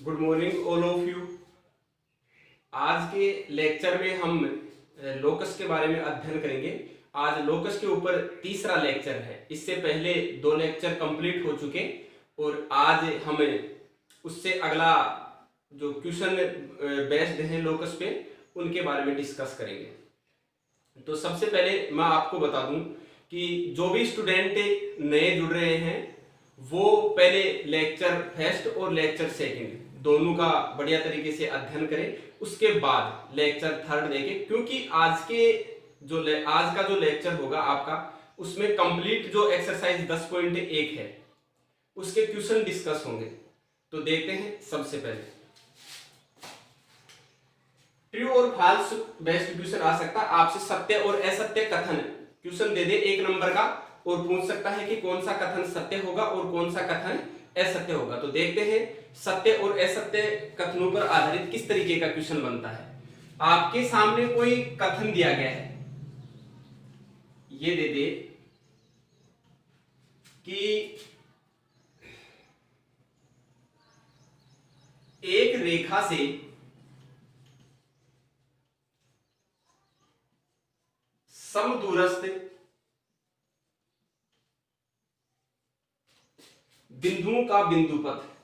Good morning all of you. आज के lecture में हम लोकस के बारे में अध्ययन करेंगे। आज लोकस के ऊपर तीसरा लेक्चर है। इससे पहले 2 लेक्चर कंप्लीट हो चुके और आज हम उससे अगला जो क्वेश्चन बेस्ड है लोकस पे उनके बारे में डिस्कस करेंगे। तो सबसे पहले मैं आपको बता दूं कि जो भी स्टूडेंट नए जुड़ रहे हैं वो पहले लेक्चर फर्स्ट और लेक्चर सेकंड दोनों का बढ़िया तरीके से अध्ययन करें, उसके बाद लेक्चर थर्ड देखें, क्योंकि आज का जो लेक्चर होगा आपका उसमें कंप्लीट जो एक्सरसाइज 10.1 है उसके क्वेश्चन डिस्कस होंगे। तो देखते हैं। सबसे पहले ट्रू और फॉल्स बेस्ड क्वेश्चन आ सकता है आपसे। सत्य और असत्य कथन क्वेश्चन दे दे 1 नंबर का और पूछ सकता है कि कौन सा कथन सत्य होगा और कौन सा कथन असत्य होगा। तो देखते हैं सत्य और असत्य कथनों पर आधारित किस तरीके का क्वेश्चन बनता है। आपके सामने कोई कथन दिया गया है, ये दे दे कि एक रेखा से समदूरस्थ बिंदुओं का बिंदुपथ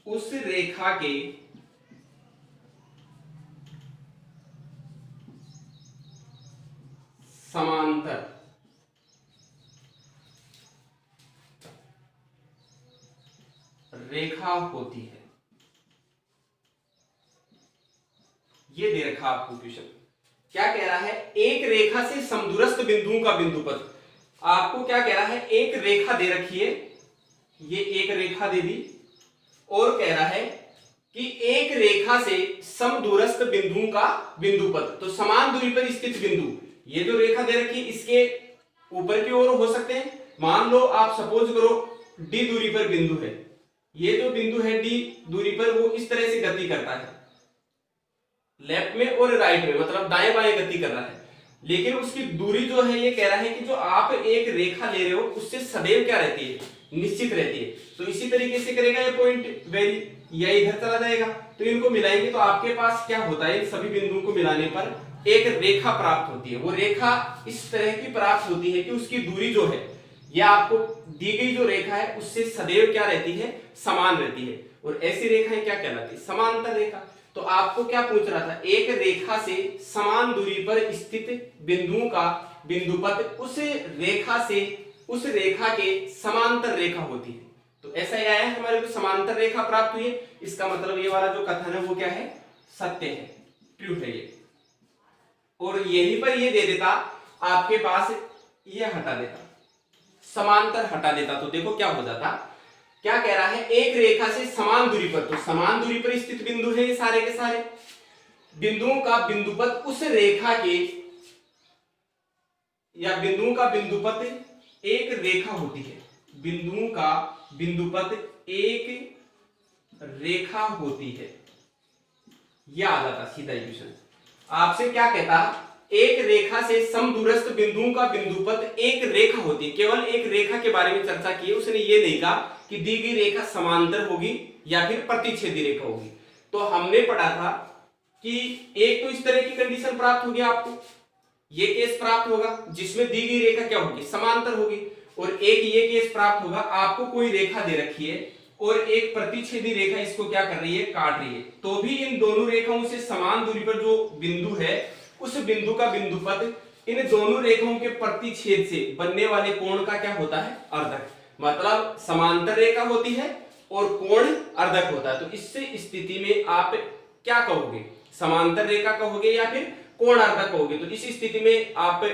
उस रेखा के समांतर रेखा होती है। ये दे रखा आपको क्वेश्चन। क्या कह रहा है? एक रेखा से समदूरस्थ बिंदुओं का बिंदुपथ। आपको क्या कह रहा है? एक रेखा दे रखी है, ये एक रेखा दे दी और कह रहा है कि एक रेखा से समदूरस्थ बिंदुओं का बिंदुपथ। तो समान दूरी पर स्थित बिंदु, ये जो रेखा दे रखी है इसके ऊपर की ओर हो सकते हैं। मान लो आप सपोज करो डी दूरी पर बिंदु है, ये जो बिंदु है डी दूरी पर वो इस तरह से गति करता है, लेफ्ट में और राइट में, मतलब दाएं बाएं गति कर रहा है। लेकिन उसकी दूरी जो है ये कह रहा है कि जो आप एक रेखा ले रहे हो उससे सदैव क्या रहती है? निश्चित रहती है। तो इसी तरीके से करेगा ये पॉइंट वेरी, या इधर चला जाएगा। तो इनको मिलाएंगे तो आपके पास क्या होता है? सभी बिंदुओं को मिलाने पर एक रेखा प्राप्त होती है। वो रेखा इस तरह की प्राप्त होती है कि उसकी दूरी जो है यह आपको दी गई जो रेखा है उससे सदैव क्या रहती है? समान रहती है। और ऐसी रेखाएं क्या कहलाती है? समांतर रेखा। तो आपको क्या पूछ रहा था? एक रेखा से समान दूरी पर स्थित बिंदुओं का बिंदुपथ उस रेखा के समांतर रेखा होती है। तो ऐसा ही आया है, हमारे को समांतर रेखा प्राप्त हुई है। इसका मतलब ये वाला जो कथन है वो क्या है? सत्य है, ट्रू है ये। और यहीं पर ये दे देता आपके पास, ये हटा देता, समांतर हटा देता, तो देखो क्या हो जाता। क्या कह रहा है? एक रेखा से समान दूरी पर, तो समान दूरी पर स्थित बिंदु है ये सारे के सारे, बिंदुओं का बिंदुपथ उस रेखा के, या बिंदुओं का बिंदुपथ एक रेखा होती है। बिंदुओं का बिंदुपथ एक रेखा होती है। यह आ जाता सीधा क्वेश्चन। आपसे क्या कहता? एक रेखा से समदूरस्थ बिंदुओं का बिंदुपथ एक रेखा होती है। केवल एक रेखा के बारे में चर्चा की है, उसने ये नहीं कहा कि दी गई रेखा समांतर होगी या फिर प्रतिच्छेदी रेखा होगी। तो हमने पढ़ा था कि एक तो इस तरह की कंडीशन प्राप्त होगी, आपको ये केस प्राप्त होगा जिसमें दी गई रेखा क्या होगी? समांतर होगी। और एक ये केस प्राप्त होगा, आपको कोई रेखा दे रखी है और एक प्रतिच्छेदी रेखा इसको क्या कर रही है? काट रही है। तो भी इन दोनों रेखाओं से समान दूरी पर जो बिंदु है उस बिंदु का बिंदुपथ इन दोनों रेखाओं के प्रतिच्छेद से बनने वाले कोण का क्या होता है? अर्धक। मतलब समांतर रेखा होती है और कोण अर्धक होता है। तो इस स्थिति में आप क्या कहोगे? समांतर रेखा कहोगे या फिर कोण अर्धक कहोगे? तो इस स्थिति में आप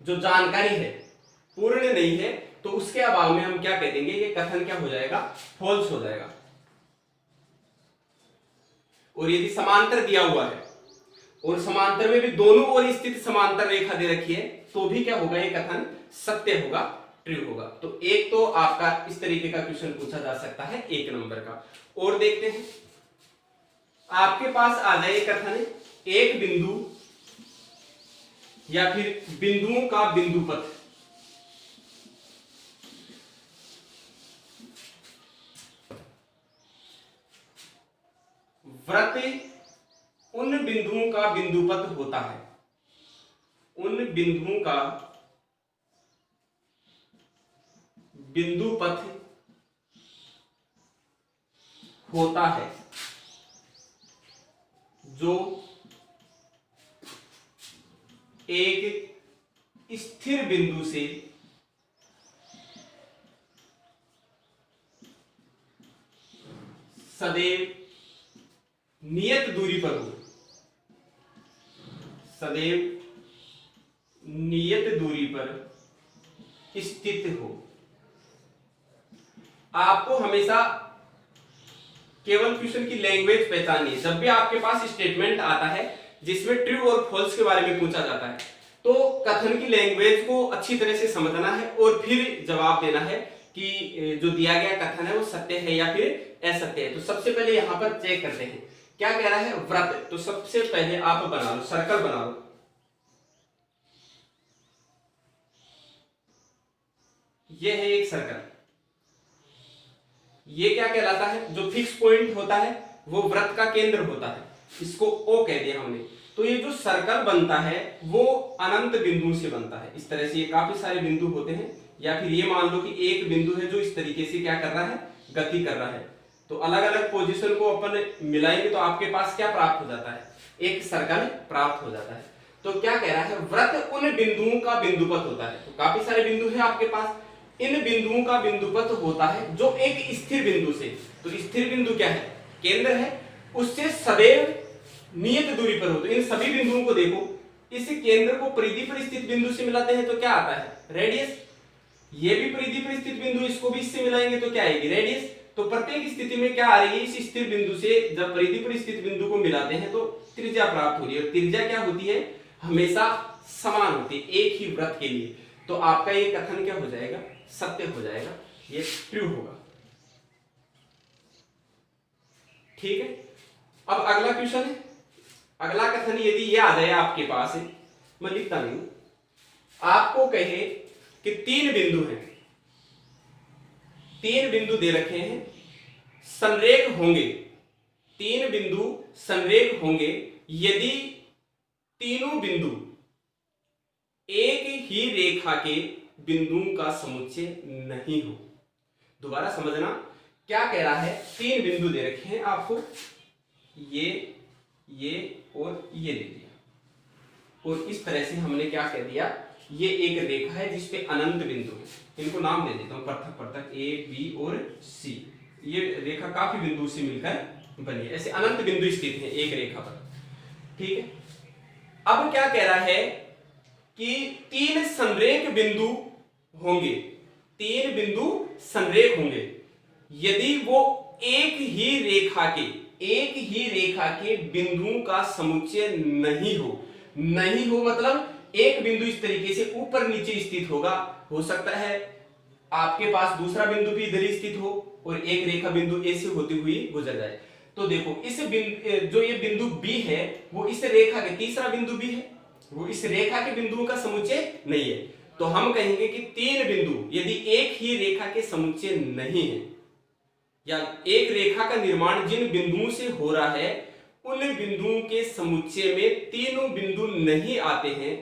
जो जानकारी है पूर्ण नहीं है, तो उसके अभाव में हम क्या कह देंगे? ये कथन क्या हो जाएगा? फॉल्स हो जाएगा। और यदि समांतर दिया हुआ है और समांतर में भी दोनों ओर स्थित समांतर रेखा दे रखी है तो भी क्या होगा? ये कथन सत्य होगा। ट्रू होगा। तो एक तो आपका इस तरीके का क्वेश्चन पूछा जा सकता है 1 नंबर का। और देखते हैं, आपके पास आ जाए कथन एक बिंदु या फिर बिंदुओं का बिंदुपथ। वृत्त उन बिंदुओं का बिंदुपथ होता है, उन बिंदुओं का बिंदुपथ होता है जो एक स्थिर बिंदु से सदैव नियत दूरी पर हो, सदैव नियत दूरी पर स्थित हो। आपको हमेशा केवल क्वेश्चन की लैंग्वेज पहचाननी है। जब भी आपके पास स्टेटमेंट आता है जिसमें ट्रू और फॉल्स के बारे में पूछा जाता है, तो कथन की लैंग्वेज को अच्छी तरह से समझना है और फिर जवाब देना है कि जो दिया गया कथन है वो सत्य है या फिर असत्य है। तो सबसे पहले यहां पर चेक करते हैं क्या कह रहा है व्रत। तो सबसे पहले आप बना लो, सर्कल बना लो। ये है एक सर्कल। ये क्या कहलाता है, जो फिक्स पॉइंट होता है वो वृत्त का केंद्र होता है, इसको O कह दिया हमने। तो ये जो सर्कल बनता है वो अनंत बिंदु से बनता है। इस तरह से ये काफी सारे बिंदु होते हैं, या फिर ये मान लो कि एक बिंदु है जो इस तरीके से क्या कर रहा है, गति कर रहा है। तो अलग अलग पोजीशन को अपन मिलाएंगे तो आपके पास क्या प्राप्त हो जाता है, एक सर्कल प्राप्त हो जाता है। तो क्या कह रहा है, वृत्त उन बिंदुओं का बिंदुपथ होता है। तो काफी सारे बिंदु है आपके पास, इन बिंदुओं का बिंदुपथ होता है जो एक स्थिर बिंदु से, तो स्थिर बिंदु क्या है, केंद्र है, उससे सदैव नियत दूरी पर हो। तो इन सभी बिंदुओं को देखो, इस केंद्र को परिधि पर स्थित बिंदु से मिलाते हैं तो क्या आता है, रेडियस। ये भी परिधि पर स्थित बिंदु, इसको भी इससे मिलाएंगे तो क्या आएगी, रेडियस। तो प्रत्येक स्थिति में क्या आ रही है, इस स्थिर बिंदु से जब परिधि पर स्थित बिंदु को मिलाते हैं तो त्रिज्या प्राप्त हो रही है। और त्रिज्या क्या होती है, हमेशा समान होती है एक ही वृत्त के लिए। तो आपका ये कथन क्या हो जाएगा, सत्य हो जाएगा, ये ट्रू होगा। ठीक है। अब अगला क्वेश्चन है, अगला कथन यदि ये आ जाए आपके पास है, मैं लिखता नहीं हूं, आपको कहे कि 3 बिंदु हैं, 3 बिंदु दे रखे हैं, संरेख होंगे, 3 बिंदु संरेख होंगे यदि तीनों बिंदु एक ही रेखा के बिंदुओं का समुच्चय नहीं हो। दोबारा समझना, क्या कह रहा है, 3 बिंदु दे रखे हैं आपको, ये और ये दे दिया, और इस तरह से हमने क्या कह दिया, ये एक रेखा है जिसपे अनंत बिंदु है। इनको नाम दे देता हूं पृथक पृथक, ए बी और सी। ये रेखा काफी बिंदु से मिलकर बनी है, ऐसे अनंत बिंदु स्थित है एक रेखा पर। ठीक है। अब क्या कह रहा है कि 3 संरेख बिंदु होंगे, 3 बिंदु संरेख होंगे यदि वो एक ही रेखा के बिंदुओं का समुच्चय नहीं हो मतलब एक बिंदु इस तरीके से ऊपर नीचे स्थित होगा। हो सकता है आपके पास दूसरा बिंदु भी इधर स्थित हो और एक रेखा बिंदु ए से होती हुई गुजर जाए। तो देखो इस जो ये बिंदु बी है वो इस रेखा के, तीसरा बिंदु भी है वो इस रेखा के बिंदुओं का समुच्चय नहीं है। तो हम कहेंगे कि 3 बिंदु यदि एक ही रेखा के समुच्चय नहीं है, या एक रेखा का निर्माण जिन बिंदुओं से हो रहा है उन बिंदुओं के समुच्चय में तीनों बिंदु नहीं आते हैं,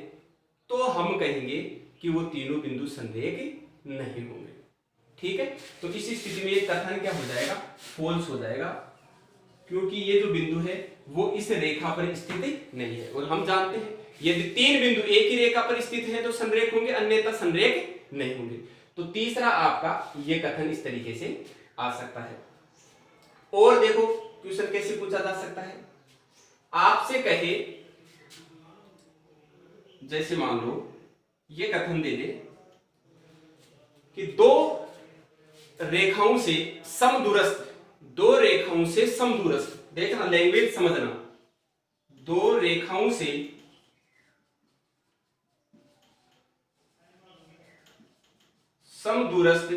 तो हम कहेंगे कि वो तीनों बिंदु संरेख नहीं होंगे। ठीक है। तो इस स्थिति में ये कथन क्या हो जाएगा, फॉल्स हो जाएगा, क्योंकि ये जो बिंदु है वो इस रेखा पर स्थित नहीं है। और हम जानते हैं यदि 3 बिंदु एक ही रेखा पर स्थित है तो संरेख होंगे, अन्यथा संरेख नहीं होंगे। तो तीसरा आपका ये कथन इस तरीके से आ सकता है। और देखो क्वेश्चन कैसे पूछा जा सकता है, आपसे कहे, जैसे मान लो ये कथन दे दे कि 2 रेखाओं से समदूरस्थ, देखना लैंग्वेज समझना, 2 रेखाओं से समदूरस्थ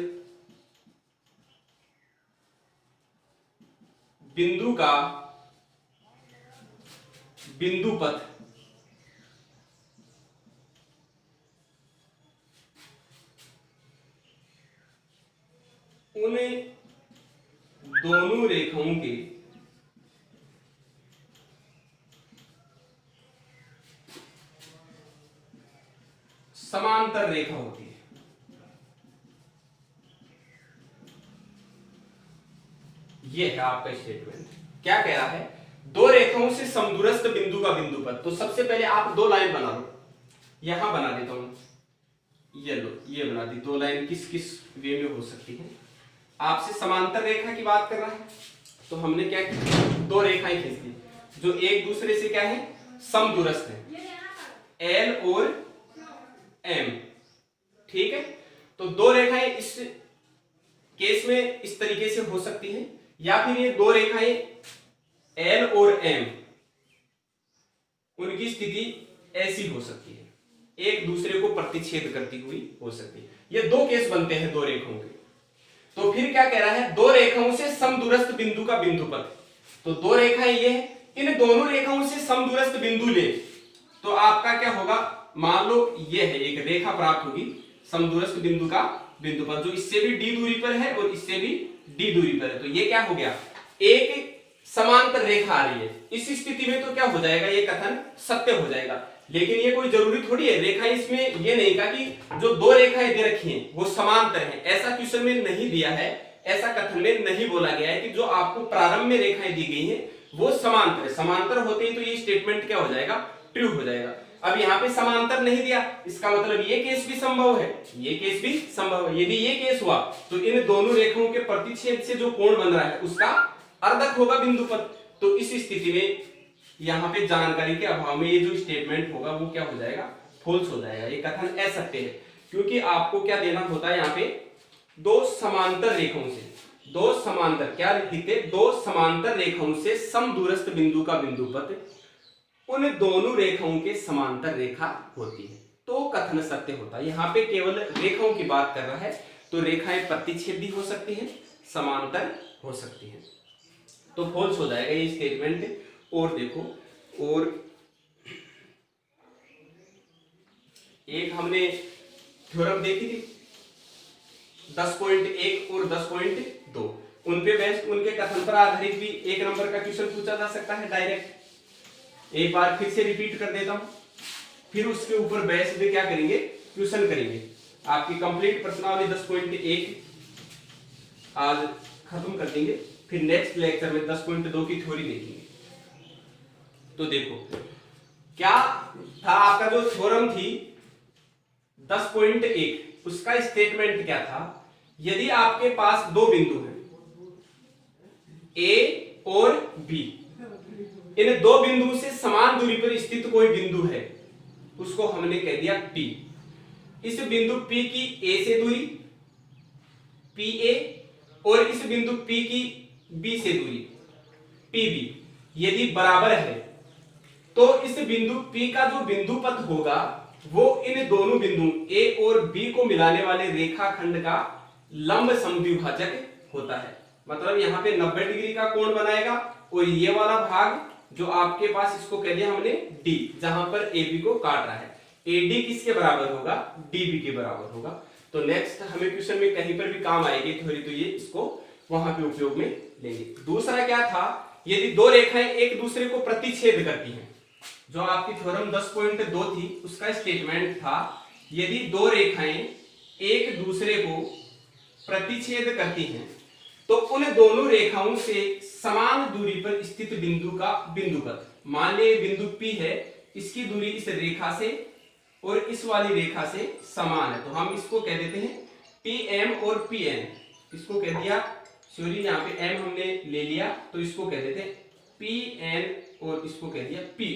बिंदु का बिंदुपथ उन दोनों रेखाओं के समांतर रेखा होती है। ये है आपका स्टेटमेंट। क्या कह रहा है? दो रेखाओं से समदूरस्थ बिंदु का बिंदुपथ। तो सबसे पहले आप दो लाइन बना लो, यहां बना देता हूं, ये लो, ये बना दी। दो लाइन किस किस वे में हो सकती है? आपसे समांतर रेखा की बात कर रहा है, तो हमने क्या किया? दो रेखाएं खींच दी जो एक दूसरे से क्या है? समदूरस्थ है, एल और एम। ठीक है, तो दो रेखाएं इस केस में इस तरीके से हो सकती हैं, या फिर ये दो रेखाएं एल और एम, उनकी स्थिति ऐसी हो सकती है, एक दूसरे को प्रतिच्छेद करती हुई हो सकती है। ये दो केस बनते हैं दो रेखाओं के। तो फिर क्या कह रहा है? दो रेखाओं से समदूरस्थ बिंदु का बिंदुपथ। तो दो रेखाएं ये है, इन दोनों रेखाओं से समदूरस्थ बिंदु ले, तो आपका क्या होगा? मान लो ये है, एक रेखा प्राप्त होगी समदूरस्थ बिंदु का बिंदुपथ, जो इससे भी d दूरी पर है और इससे भी d दूरी पर है। तो ये क्या हो गया? एक समांतर रेखा आ रही है। इस स्थिति में तो क्या हो जाएगा? ये कथन सत्य हो जाएगा। लेकिन ये कोई जरूरी थोड़ी है, रेखाएं इसमें ये नहीं कहा कि जो दो रेखाएं दे रखी हैं वो समांतर हैं, ऐसा क्वेश्चन में नहीं दिया है, ऐसा कथन में नहीं बोला गया है कि जो आपको प्रारंभ में रेखाएं दी गई हैं वो समांतर है। समांतर होते ही तो ये स्टेटमेंट क्या हो जाएगा? ट्रू हो जाएगा। अब यहाँ पे समांतर नहीं दिया, इसका मतलब ये केस भी संभव है, ये केस भी संभव है। यदि ये केस हुआ तो इन दोनों रेखाओं के प्रतिच्छेद से जो कोण बन रहा है उसका अर्धक होगा बिंदुपथ। तो इस स्थिति में यहाँ पे जानकारी के अभाव में ये जो स्टेटमेंट होगा वो क्या हो जाएगा? फॉल्स हो जाएगा। ये कथन असत्य है, क्योंकि आपको क्या देना होता है यहाँ पे? दो समांतर रेखाओं से, दो समांतर क्या लिखते? दो समांतर रेखाओं से समदूरस्थ बिंदु का बिंदुपथ उन दोनों रेखाओं के समांतर रेखा होती है, तो कथन सत्य होता है। यहाँ पे केवल रेखाओं की बात कर रहा है, तो रेखाएं प्रतिच्छेदी हो सकती हैं, समांतर हो सकती हैं, तो फॉल्स हो जाएगा ये स्टेटमेंट। और देखो, और एक हमने थ्योरम देखी थी 10.1 और 10.2, उन पे बेस्ड, उनके कथन पर आधारित भी एक नंबर का क्वेश्चन पूछा जा सकता है डायरेक्ट। एक बार फिर से रिपीट कर देता हूं, फिर उसके ऊपर बेस पे क्या करेंगे? क्वेश्चन करेंगे। आपकी कंप्लीट प्रश्नावली 10.1 आज खत्म कर देंगे, फिर नेक्स्ट लेक्चर में 10.2 की थ्योरी देखेंगे। तो देखो क्या था आपका जो थ्योरम थी 10.1, उसका स्टेटमेंट क्या था? यदि आपके पास दो बिंदु हैं ए और बी, इन दो बिंदुओं से समान दूरी पर स्थित कोई बिंदु है, उसको हमने कह दिया P। इस बिंदु P की A से दूरी PA और इस बिंदु P की B से दूरी PB यदि बराबर है, तो इस बिंदु P का जो बिंदुपथ होगा वो इन दोनों बिंदु A और B को मिलाने वाले रेखाखंड का लंब समद्विभाजक होता है। मतलब यहाँ पे 90 डिग्री का कोण बनाएगा, और ये वाला भाग जो आपके पास, इसको कह दिया हमने D, जहां पर AB को काट रहा है, AD किसके बराबर होगा? DB के बराबर होगा। तो नेक्स्ट हमें क्वेश्चन में कहीं पर भी काम आएगी थ्योरी, तो ये इसको वहां पे उपयोग में लेंगे। दूसरा क्या था? यदि दो रेखाएं एक दूसरे को प्रतिच्छेद करती हैं, जो आपकी थ्योरम 10.2 थी उसका स्टेटमेंट था, यदि दो रेखाएं एक दूसरे को प्रतिच्छेद करती हैं तो उन दोनों रेखाओं से समान दूरी पर स्थित बिंदु का बिंदुपथ, मान ले बिंदु P है, इसकी दूरी इस रेखा से और इस वाली रेखा से समान है, तो हम इसको कह देते हैं PM और PN। इसको कह दिया, सॉरी यहाँ पे M हमने ले लिया, तो इसको कह देते हैं PN और इसको कह दिया P।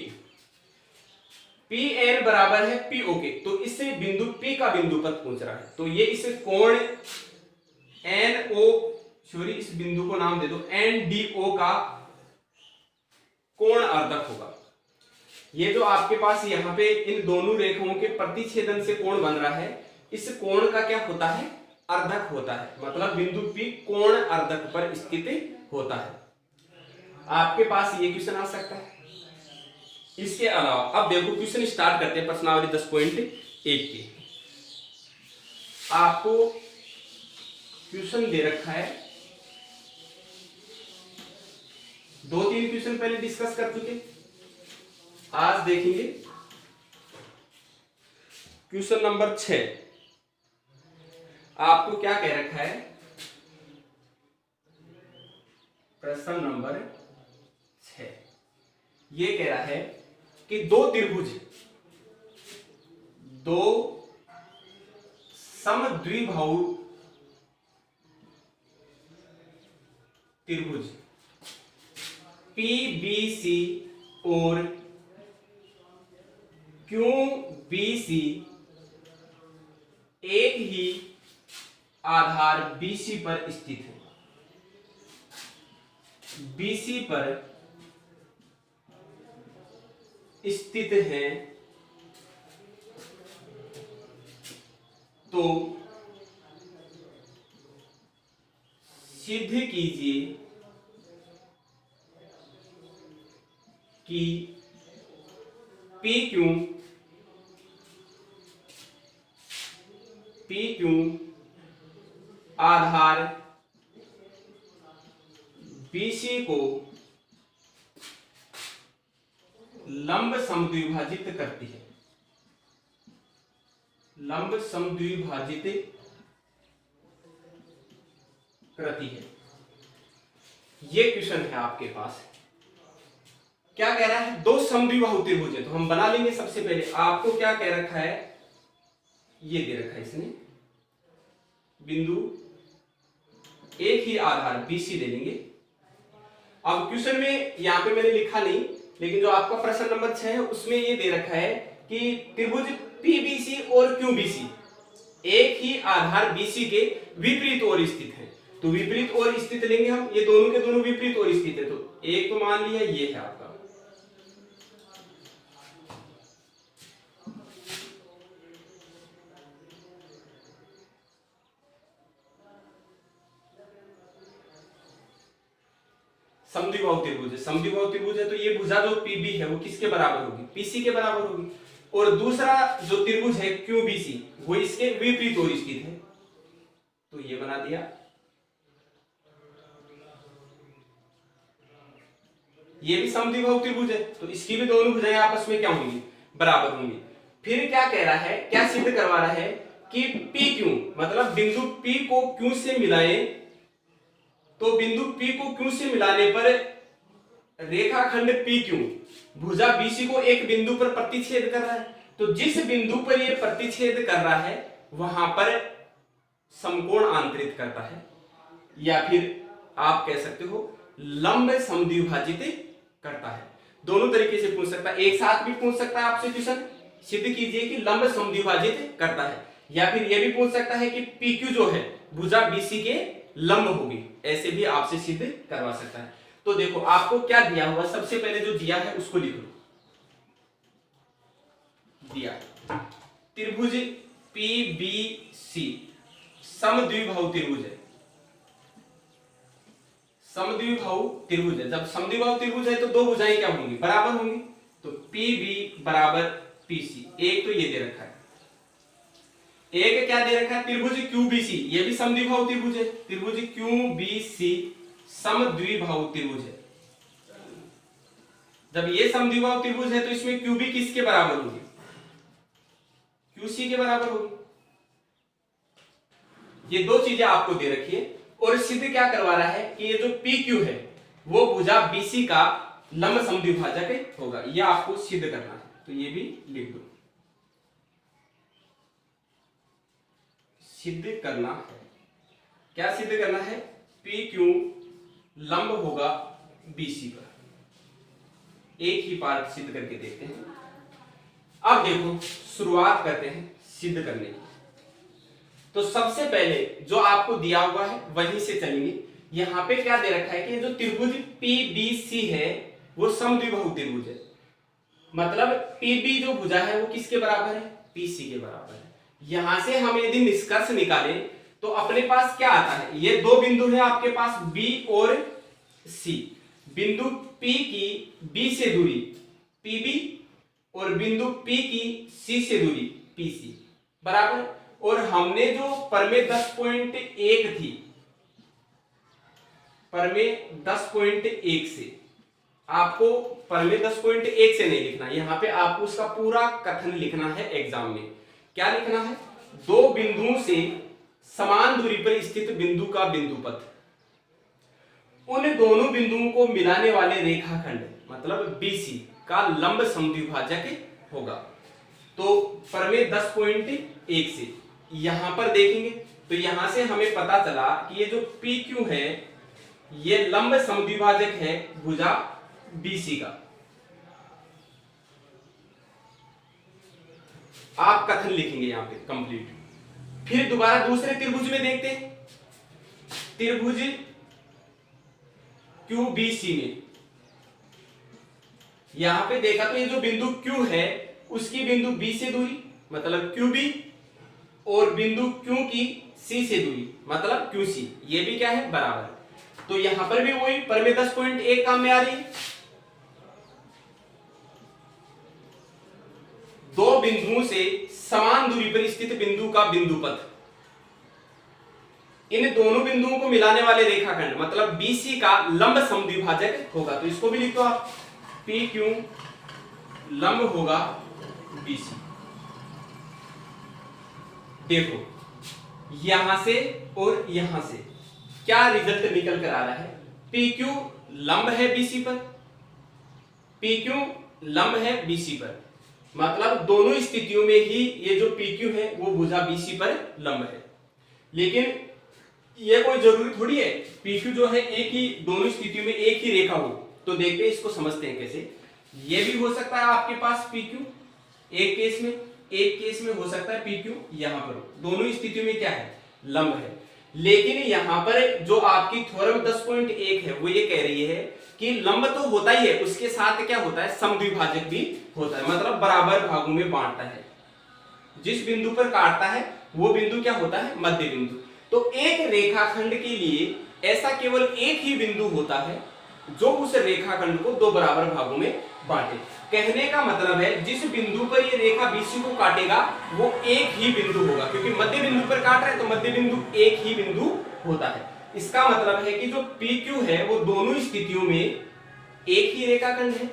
PN बराबर है PO के, तो इससे बिंदु P का बिंदुपथ पूछ रहा है, तो ये इस कोण NO, सॉरी इस बिंदु को नाम दे दो NDO का कोण अर्धक होगा। ये जो आपके पास यहाँ पे इन दोनों रेखाओं के प्रतिच्छेदन से कोण बन रहा है, इस कोण का क्या होता है? अर्धक होता है, मतलब बिंदु P कोण अर्धक पर स्थित होता है। आपके पास ये क्वेश्चन आ सकता है। इसके अलावा अब देखो क्वेश्चन स्टार्ट करते हैं प्रश्नावली 10.1 के। आपको क्वेश्चन दे रखा है, 2-3 क्वेश्चन पहले डिस्कस कर चुके, आज देखेंगे क्वेश्चन नंबर 6। आपको क्या कह रखा है, प्रश्न नंबर 6 ये कह रहा है कि दो त्रिभुज, दो समद्विबाहु त्रिभुज PBC और QBC एक ही आधार BC पर स्थित है, BC पर स्थित है, तो सिद्ध कीजिए कि PQ आधार BC को लंब समद्विभाजित करती है, लंब समद्विभाजित करती है। ये क्वेश्चन है आपके पास। क्या कह रहा है, दो समद्विबाहु त्रिभुज है, तो हम बना लेंगे। सबसे पहले आपको क्या कह रखा है, ये दे रखा है इसने, बिंदु एक ही आधार BC दे लेंगे। अब क्वेश्चन में यहां पे मैंने लिखा नहीं, लेकिन जो आपका प्रश्न नंबर 6 है उसमें ये दे रखा है कि त्रिभुज PBC और QBC एक ही आधार BC के विपरीत ओर स्थित है। तो विपरीत ओर स्थित लेंगे हम, ये दोनों के दोनों विपरीत ओर स्थित है, तो एक तो मान लिया ये है आपका। समद्विबाहु त्रिभुज है, समद्विबाहु त्रिभुज है, तो ये भुजा जो PB है वो किसके बराबर होगी, PC के बराबर होगी। और दूसरा जो त्रिभुज है QBC वो इसके विपरीत ओर स्थित है, तो ये बना दिया। ये भी समद्विबाहु त्रिभुज है, तो इसकी भी दोनों भुजाएं आपस में क्या होंगी, बराबर होंगी। फिर क्या कह रहा है, क्या सिद्ध करवा रहा है कि PQ मतलब बिंदु P को Q से मिलाएं, तो बिंदु P को Q से मिलाने पर रेखाखंड PQ भुजा BC को एक बिंदु पर प्रतिच्छेद कर रहा है। तो जिस बिंदु पर यह प्रतिच्छेद कर रहा है वहां पर समकोण आंतरित करता है, या फिर आप कह सकते हो लंब समद्विभाजित करता है। दोनों तरीके से पूछ सकता है, एक साथ भी पूछ सकता है आपसे क्वेश्चन, सिद्ध कीजिए कि लंब समद्विभाजित करता है, या फिर यह भी पूछ सकता है कि PQ जो है भुजा BC के लंब होगी, ऐसे भी आपसे सिद्ध करवा सकता है। तो देखो आपको क्या दिया हुआ, सबसे पहले जो दिया है उसको लिख लो। दिया त्रिभुज PBC समद्विबाहु त्रिभुज है, समद्विबाहु त्रिभुज है। जब समद्विबाहु त्रिभुज है तो दो भुजाएं क्या होंगी, बराबर होंगी। तो PB बराबर PC, एक तो ये दे रखा है, एक क्या दे रखा है, त्रिभुज QBC, ये भी समद्विबाहु त्रिभुज है, त्रिभुज QBC समद्विबाहु त्रिभुज है। जब ये समद्विबाहु त्रिभुज है तो इसमें QB किसके बराबर होगी, QC के बराबर होगी। ये दो चीजें आपको दे रखी है, और सिद्ध क्या करवा रहा है कि ये जो PQ है वो भुजा BC का लंब समद्विभाजक होगा, ये आपको सिद्ध करना है, तो ये भी लिख दो। सिद्ध करना है, क्या सिद्ध करना है, PQ लंब होगा BC पर। एक ही पार्ट सिद्ध करके देखते हैं। अब देखो शुरुआत करते हैं सिद्ध करने की। तो सबसे पहले जो आपको दिया हुआ है वहीं से चलेंगे। यहां पे क्या दे रखा है कि जो त्रिभुज PBC है वो समद्विबाहु त्रिभुज है, मतलब PB जो भुजा है वो किसके बराबर है, PC के बराबर है। यहां से हम यदि निष्कर्ष निकालें तो अपने पास क्या आता है, ये दो बिंदु है आपके पास बी और सी। बिंदु P की B से दूरी PB और बिंदु P की C से दूरी PC बराबर। और हमने जो परमेय 10.1 थी, परमेय 10.1 से आपको परमेय 10.1 से नहीं लिखना, यहां पे आपको उसका पूरा कथन लिखना है एग्जाम में। क्या लिखना है, दो बिंदुओं से समान दूरी पर स्थित बिंदु का बिंदुपथ उन दोनों बिंदुओं को मिलाने वाले रेखाखंड मतलब BC का लंब समद्विभाजक होगा। तो परमेय 10.1 से यहां पर देखेंगे तो यहां से हमें पता चला कि ये जो PQ है ये लंब समद्विभाजक है भुजा BC का। आप कथन लिखेंगे यहां पे कंप्लीट। फिर दोबारा दूसरे त्रिभुज में देखते हैं, त्रिभुज QBC में यहां पे देखा तो ये जो बिंदु Q है उसकी बिंदु B से दूरी मतलब QB और बिंदु Q की C से दूरी मतलब QC, ये भी क्या है बराबर। तो यहां पर भी वही परमेय 10.1 काम में आ रही है। दो बिंदुओं से समान दूरी पर स्थित बिंदु का बिंदुपथ इन दोनों बिंदुओं को मिलाने वाले रेखाखंड मतलब BC का लंब समद्विभाजक होगा। तो इसको भी लिख दो आप, PQ लंब होगा BC। देखो यहां से और यहां से क्या रिजल्ट निकल कर आ रहा है, PQ लंब है BC पर, PQ लंब है BC पर, मतलब दोनों स्थितियों में ही ये जो PQ है वो भुजा BC पर लंब है। लेकिन ये कोई जरूरी थोड़ी है PQ जो है एक ही दोनों स्थितियों में एक ही रेखा हो। तो देखते हैं इसको समझते हैं कैसे। ये भी हो सकता है आपके पास PQ एक केस में हो सकता है PQ यहां पर दोनों स्थितियों में क्या है लंब है। लेकिन यहां पर जो आपकी थ्योरम 10.1 है वो ये कह रही है कि लंब तो होता ही है, उसके साथ क्या होता है समद्विभाजक भी होता है, मतलब बराबर भागों में बांटता है। जिस बिंदु पर काटता है वो बिंदु क्या होता है मध्य बिंदु। तो एक रेखाखंड के लिए ऐसा केवल एक ही बिंदु होता है जो उस रेखाखंड को दो बराबर भागों में बांटे। कहने का मतलब है जिस बिंदु पर ये रेखा BC को काटेगा वो एक ही बिंदु होगा, क्योंकि मध्य बिंदु पर काट रहा है तो मध्य बिंदु एक ही बिंदु होता है। इसका मतलब है कि जो PQ है वो दोनों स्थितियों में एक ही रेखाखंड है।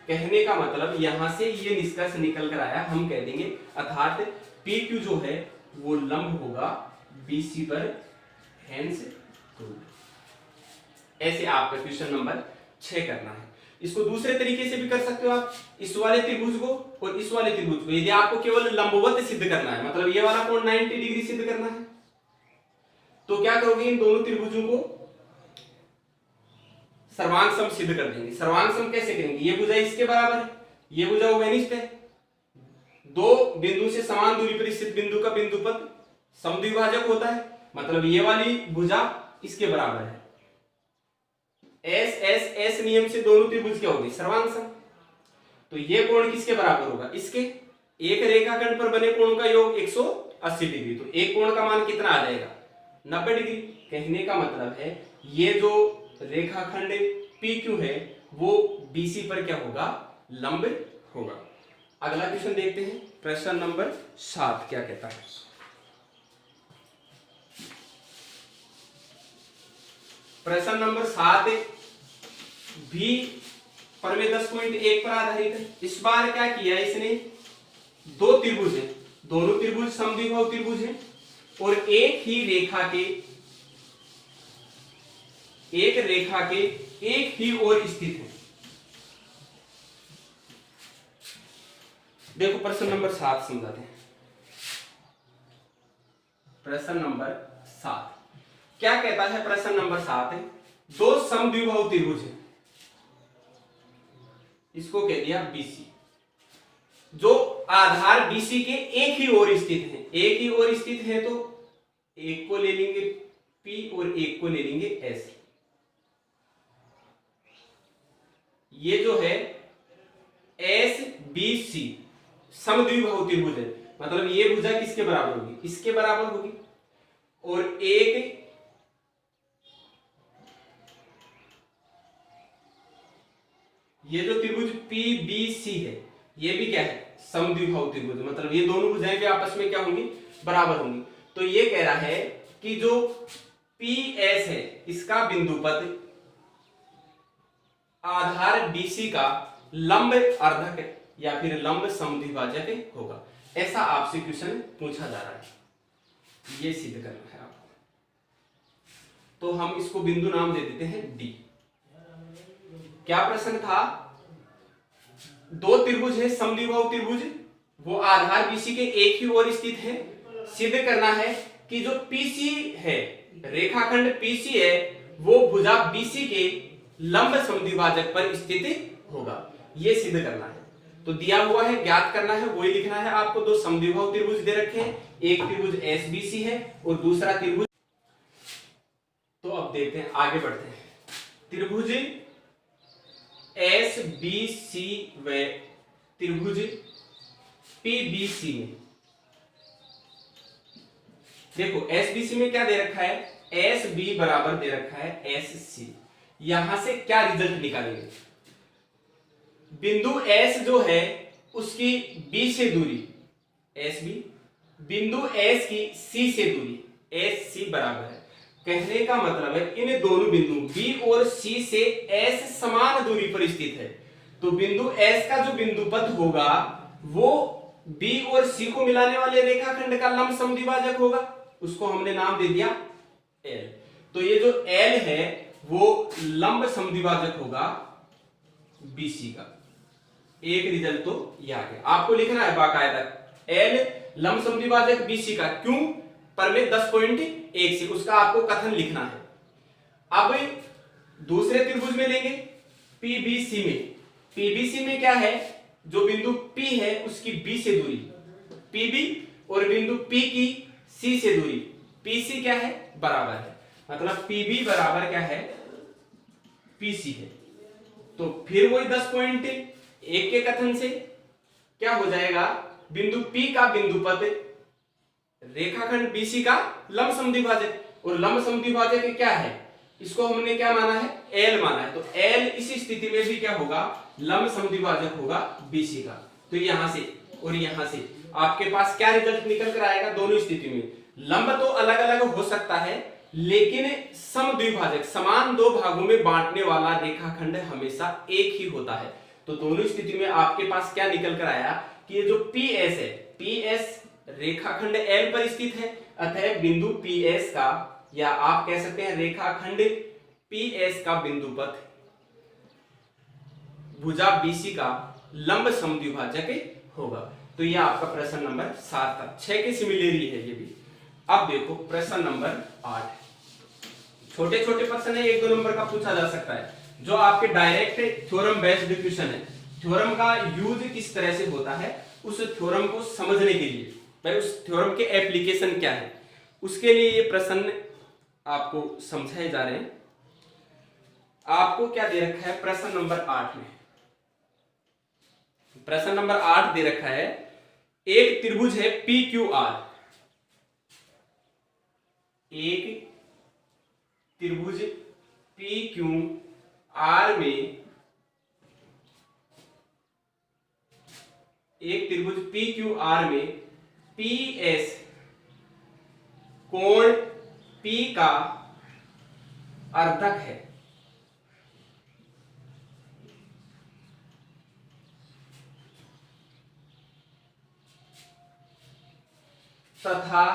कहने का मतलब यहां से ये निष्कर्ष निकल कर आया, हम कह देंगे अर्थात PQ जो है वो लंब होगा BC पर, हेंस ऐसे आपका क्वेश्चन नंबर 6 करना है। इसको दूसरे तरीके से भी कर सकते हो आप, इस वाले त्रिभुज को और इस वाले त्रिभुज को, यदि आपको केवल लंबवत सिद्ध करना है मतलब ये वाला कोण 90 डिग्री सिद्ध करना है तो क्या करोगे, इन दोनों त्रिभुजों को सर्वांग सम सिद्ध कर देंगे। सर्वांग सम कैसे करेंगे, ये भुजा इसके बराबर है, ये भुजा ओवेनिस्ट है, दो बिंदु से समान दूरी पर स्थित बिंदु का बिंदुपथ समद्विभाजक होता है, मतलब ये वाली भुजा इसके बराबर है। एस नियम से दोनों त्रिभुज क्या होगी सर्वांग सम। तो ये कोण किसके बराबर होगा, इसके। एक रेखाखंड पर बने कोणों का योग 180 डिग्री, तो एक कोण का मान कितना आ जाएगा 90 डिग्री। कहने का मतलब है ये जो रेखाखंड PQ है वो BC पर क्या होगा लंब होगा। अगला क्वेश्चन देखते हैं, प्रश्न नंबर 7 क्या कहता है। प्रश्न नंबर 7 भी परमेय 10.1 पर आधारित है। इस बार क्या किया इसने, दो त्रिभुज है, दोनों त्रिभुज समद्विबाहु त्रिभुज है और एक रेखा के एक ही ओर स्थित है। देखो प्रश्न नंबर 7 समझाते हैं। प्रश्न नंबर 7 क्या कहता है, प्रश्न नंबर 7 है दो समद्विबाहु त्रिभुज है, इसको कह दिया BC, जो आधार BC के एक ही ओर स्थित है। एक ही ओर स्थित है तो एक को ले लेंगे P और एक को ले लेंगे S। ये जो है SBC समद्विबाहु त्रिभुज है, मतलब ये भुजा किसके बराबर होगी, इसके बराबर होगी। और एक ये जो त्रिभुज PBC है ये भी क्या है, समद्विबाहु त्रिभुज, मतलब ये दोनों भुजाएं भी आपस में क्या होंगी, बराबर होंगी। तो ये कह रहा है कि जो PS है इसका बिंदुपद आधार BC का लंब अर्धक या फिर लंब समद्विभाजक होगा। ऐसा आपसे क्वेश्चन पूछा जा रहा है, ये सिद्ध करना है आपको। तो हम इसको बिंदु नाम दे देते हैं D। क्या प्रश्न था, दो त्रिभुज है समद्विबाहु त्रिभुज, वो आधार BC के एक ही ओर स्थित है। सिद्ध करना है कि जो PC है, रेखाखंड PC है, वो भुजा BC के लंब समद्विभाजक पर स्थित होगा, ये सिद्ध करना है। तो दिया हुआ है, ज्ञात करना है, वही लिखना है आपको। दो समद्विबाहु त्रिभुज दे रखे हैं, एक त्रिभुज SBC है और दूसरा त्रिभुज। तो अब देखते हैं, आगे बढ़ते हैं। त्रिभुज SBC व त्रिभुज PBC में देखो, SBC में क्या दे रखा है, SB बराबर दे रखा है SC। यहां से क्या रिजल्ट निकालेंगे, बिंदु S जो है उसकी B से दूरी SB, बिंदु S की C से दूरी SC बराबर है। कहने का मतलब है इन दोनों बिंदु B और C से S समान दूरी पर स्थित है, तो बिंदु S का जो बिंदुपद होगा वो B और C को मिलाने वाले रेखाखंड का लंब समद्विभाजक होगा, उसको हमने नाम दे दिया L। तो ये जो L है वो लंब समद्विभाजक होगा BC का। एक रिजल्ट तो ये आ गया, आपको लिखना है बाकायदा L लंब समद्विभाजक BC का, क्यों, पर में 10.1 से उसका आपको कथन लिखना है। अब दूसरे त्रिभुज में लेंगे PBC में। PBC में क्या है, जो बिंदु P है उसकी B से दूरी PB और बिंदु P की C से दूरी PC क्या है, बराबर है, मतलब PB बराबर क्या है, PC है। तो फिर वही 10.1 के कथन से क्या हो जाएगा, बिंदु P का बिंदुपद रेखाखंड BC का लंब समद्विभाजक, और लंब समद्विभाजक क्या है, इसको हमने क्या माना है, L माना है। तो L इस स्थिति में भी क्या होगा, लंब समद्विभाजक होगा BC का। तो यहां से और यहां से आपके पास क्या रिजल्ट निकल कर आएगा, दोनों स्थिति में लंब तो अलग अलग हो सकता है, लेकिन समद्विभाजक समान दो भागों में बांटने वाला रेखाखंड हमेशा एक ही होता है। तो दोनों स्थिति में आपके पास क्या निकल कर आया कि ये जो PS है, PS रेखाखंड L पर स्थित है, अतः बिंदु PS का, या आप कह सकते हैं रेखाखंड PS का बिंदुपद भुजा BC का लंब समद्विभाजक होगा। तो यह आपका प्रश्न नंबर 7 था। 6 के सिमिलरी है ये भी। अब देखो प्रश्न नंबर 8, छोटे छोटे प्रश्न है, 1-2 नंबर का पूछा जा सकता है, जो आपके डायरेक्ट थ्योरम बेस्ड क्वेश्चन है। थ्योरम का यूज किस तरह से होता है, उस थ्योरम को समझने के लिए भाई उस थ्योरम के एप्लीकेशन क्या है, उसके लिए ये प्रश्न आपको समझाए जा रहे हैं। आपको क्या दे रखा है प्रश्न नंबर 8 में, प्रश्न नंबर 8 दे रखा है, एक त्रिभुज है PQR, एक त्रिभुज PQR में, एक त्रिभुज PQR में PS कोण P का अर्धक है, तथा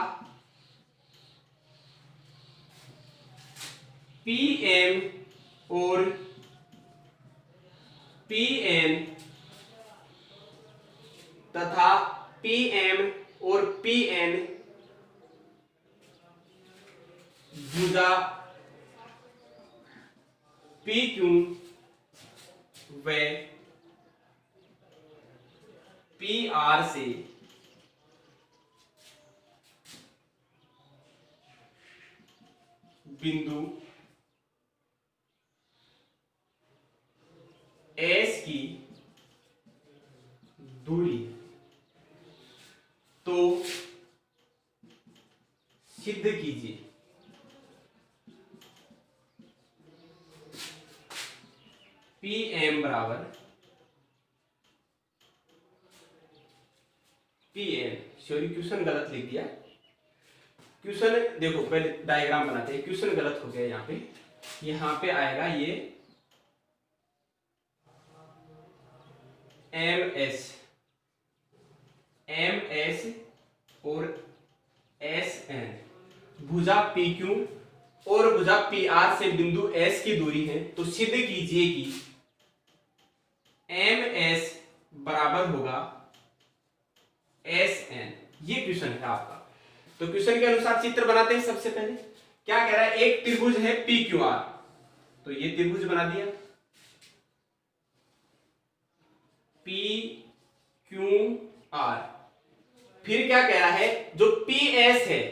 PM और PN तथा PM और PN भुजा PQ व PR से बिंदु S की दूरी। तो सिद्ध सिद्ध कीजिए। पी एम बराबर पी एन, सॉरी क्वेश्चन गलत लिख दिया। क्वेश्चन देखो, पहले डायग्राम बनाते हैं। क्वेश्चन गलत हो गया यहाँ पे आएगा ये एम एस और एस एन भुजा पी क्यू और भुजा पी आर से बिंदु एस की दूरी है, तो सिद्ध कीजिए कि एम एस बराबर होगा एस एन। ये क्वेश्चन है आपका। तो क्वेश्चन के अनुसार चित्र बनाते हैं। सबसे पहले क्या कह रहा है, एक त्रिभुज है पी क्यू आर, तो ये त्रिभुज बना दिया पी क्यू आर। फिर क्या कह रहा है, जो पी एस है,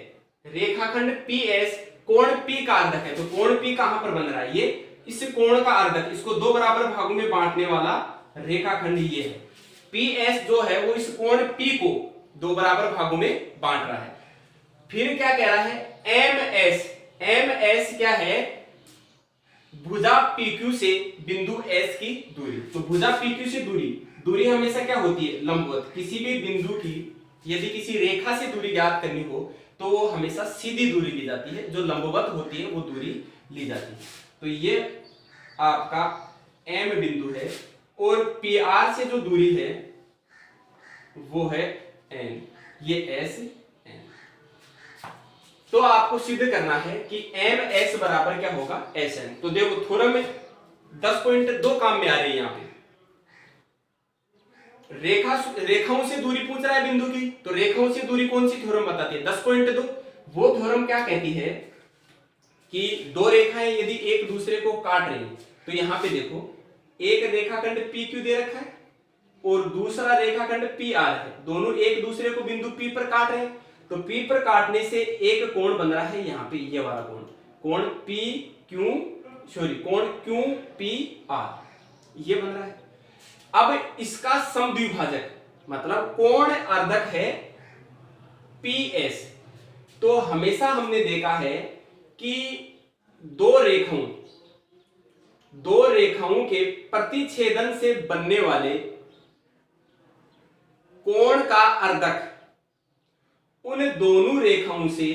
रेखाखंड पी एस कोण पी का अर्धक है। तो कोण पी कहां पर बन रहा है, ये इस कोण का अर्धक, इसको दो बराबर भागों में बांटने वाला रेखाखंड ये है। पी एस जो है वो इस कोण पी को दो बराबर भागों में बांट रहा है। फिर क्या कह रहा है, एम एस क्या है, भुजा PQ से बिंदु S की दूरी। तो भुजा PQ से दूरी हमेशा क्या होती है, लंबवत। किसी भी बिंदु की यदि किसी रेखा से दूरी ज्ञात करनी हो तो वो हमेशा सीधी दूरी ली जाती है, जो लंबवत होती है वो दूरी ली जाती है। तो ये आपका M बिंदु है और PR से जो दूरी है वो है N, ये S N। तो आपको सिद्ध करना है कि MS बराबर क्या होगा SN। तो देखो थ्योरम में 10.2 काम में आ रही है। यहाँ पे रेखाओं से दूरी पूछ रहा है बिंदु की, तो रेखाओं से दूरी कौन सी थ्योरम बताती है, 10.2। वो थ्योरम क्या कहती है कि दो रेखाएं यदि एक दूसरे को काट रही हैं, तो यहां पे देखो एक रेखाखंड PQ दे रखा है और दूसरा रेखाखंड PR है, दोनों एक दूसरे को बिंदु P पर काट रहे हैं। तो P पर काटने से एक कोण बन रहा है यहाँ पे, ये वाला कोण कोण QPR ये बन रहा है। अब इसका समद्विभाजक मतलब कोण अर्धक है PS। तो हमेशा हमने देखा है कि दो रेखाओं के प्रतिच्छेदन से बनने वाले कोण का अर्धक उन दोनों रेखाओं से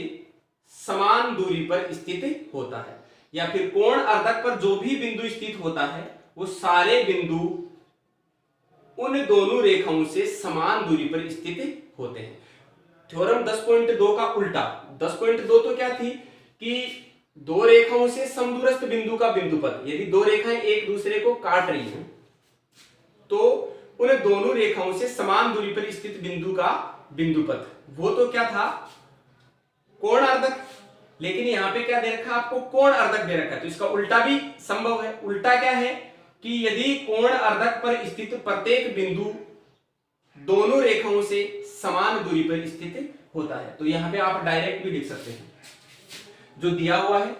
समान दूरी पर स्थित होता है, या फिर कोण अर्धक पर जो भी बिंदु स्थित होता है वो सारे बिंदु उन दोनों रेखाओं से समान दूरी पर स्थित होते हैं। थ्योरम 10.2 का उल्टा, 10.2 तो क्या थी कि दो रेखाओं से समदूरस्थ बिंदु का बिंदुपथ, यदि दो रेखाएं एक दूसरे को काट रही हैं तो उन दोनों रेखाओं से समान दूरी पर स्थित बिंदु का बिंदुपथ, वो तो क्या था, कोण अर्धक। लेकिन यहां पे क्या दे रखा है आपको, कोण अर्धक दे रखा है, तो इसका उल्टा भी संभव है। उल्टा क्या है कि यदि कोण अर्धक पर स्थित प्रत्येक बिंदु दोनों रेखाओं से समान दूरी पर स्थित होता है, तो यहां पे आप डायरेक्ट भी लिख सकते हैं, जो दिया हुआ है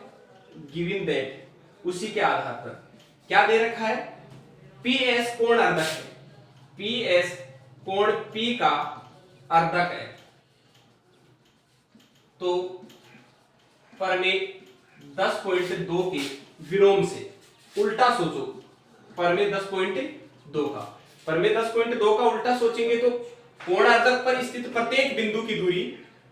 गिवन दैट, उसी के आधार पर क्या दे रखा है, PS कोण अर्धक है, PS कोण P का अर्धक है। तो परमेय 10.2 के विलोम से उल्टा सोचो, परमेय 10.2 का, परमेय 10.2 का उल्टा सोचेंगे तो कोण अर्धक पर स्थित प्रत्येक बिंदु की दूरी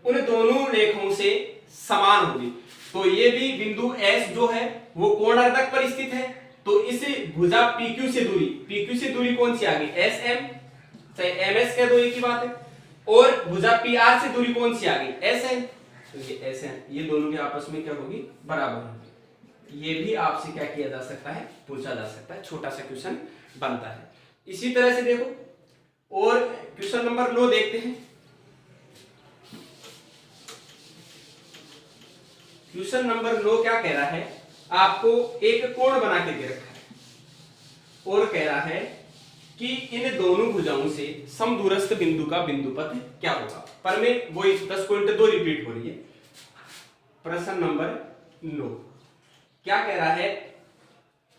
उन दोनों रेखाओं से समान होगी। तो ये भी बिंदु S जो है वो कोण अर्धक पर स्थित है, तो इस भुजा PQ से दूरी कौन सी आ गई, SM, चाहे MS कह दो एक ही बात है, और भुजा PR से दूरी कौन सी आ गई, SN। तो ये SN, ये दोनों के आपस में क्या होगी, बराबर होगी। ये भी आपसे क्या किया जा सकता है, पूछा जा सकता है, छोटा सा क्वेश्चन बनता है। इसी तरह से देखो और क्वेश्चन नंबर 9 देखते हैं। क्वेश्चन नंबर 9 क्या कह रहा है, आपको एक कोण बना के दे रखा है और कह रहा है कि इन दोनों भुजाओं से समदूरस्थ बिंदु का बिंदुपथ क्या होगा। पर में वो 10.2 रिपीट हो रही है। प्रश्न नंबर 9 क्या कह रहा है,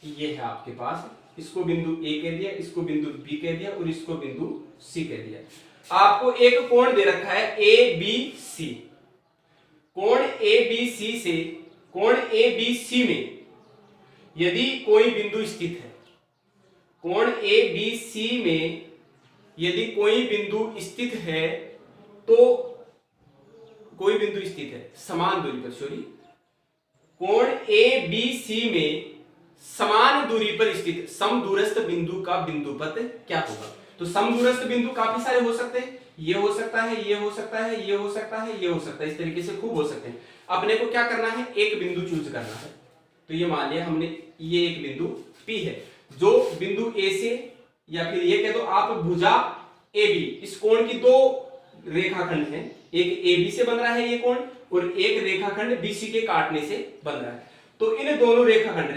ये है आपके पास, इसको बिंदु A कह दिया, इसको बिंदु B कह दिया और इसको बिंदु C कह दिया। आपको एक कोण दे रखा है ABC। कोण ABC में यदि कोई बिंदु स्थित है, कोण ABC में यदि कोई बिंदु स्थित है, तो कोई बिंदु स्थित है समान दूरी पर, सॉरी, कोण ABC में समान दूरी पर स्थित समदूरस्थ बिंदु का बिंदुपत क्या होगा? तो समदूरस्थ बिंदु काफी सारे हो सकते हैं, ये हो सकता है, ये हो सकता है, ये हो सकता है, ये हो सकता है, इस तरीके से खूब हो सकते हैं। अपने को क्या करना है, एक बिंदु चूज करना है। तो ये मान लिया हमने, ये एक बिंदु P है, जो बिंदु A से, या फिर ये कह दो आप भुजा AB, इस कोण की दो रेखाखंड हैं, एक AB से बन रहा है ये कोण, और एक रेखाखंड BC के काटने से बन रहा है। तो इन दोनों रेखाखंड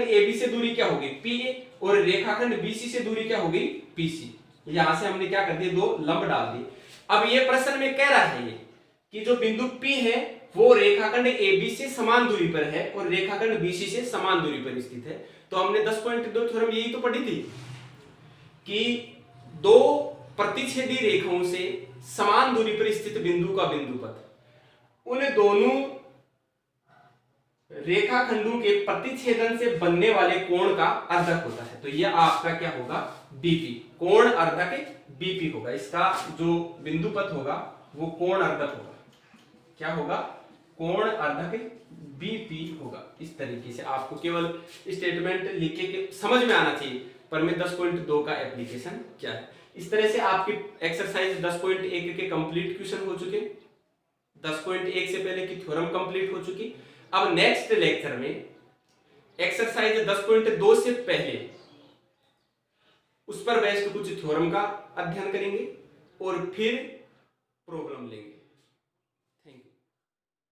AB से दूरी क्या होगी, PA, और रेखाखंड BC से दूरी क्या होगी, PC। यहां से हमने क्या कर दिया, दो लंब डाल दिए। अब ये प्रश्न में कह रहा है ये कि जो बिंदु P है वो रेखाखंड AB से समान दूरी पर है और रेखाखंड BC से समान दूरी पर स्थित है। तो हमने 10.2 थ्योरम यही तो पढ़ी थी कि दो प्रतिच्छेदी रेखाओं से समान दूरी पर स्थित बिंदु का बिंदुपथ उन दोनों रेखाखंडों के प्रतिच्छेदन से बनने वाले कोण का अर्धक होता है। तो यह आपका क्या होगा, BP, कोण अर्धक BP होगा। इसका जो बिंदुपथ होगा वो कोण अर्धक होगा। क्या होगा, कोण अर्धक BP होगा। इस तरीके से आपको केवल स्टेटमेंट लिख के समझ में आना चाहिए पर मैं 10.2 का एप्लीकेशन क्या है। इस तरह से आपकी एक्सरसाइज 10.1 के कंप्लीट क्वेश्चन हो चुके, 10.1 से पहले की थ्योरम कंप्लीट हो चुकी। अब नेक्स्ट लेक्चर में एक्सरसाइज 10.2 से पहले उस पर बेस्ड कुछ थ्योरम का अध्ययन करेंगे और फिर प्रॉब्लम लेंगे।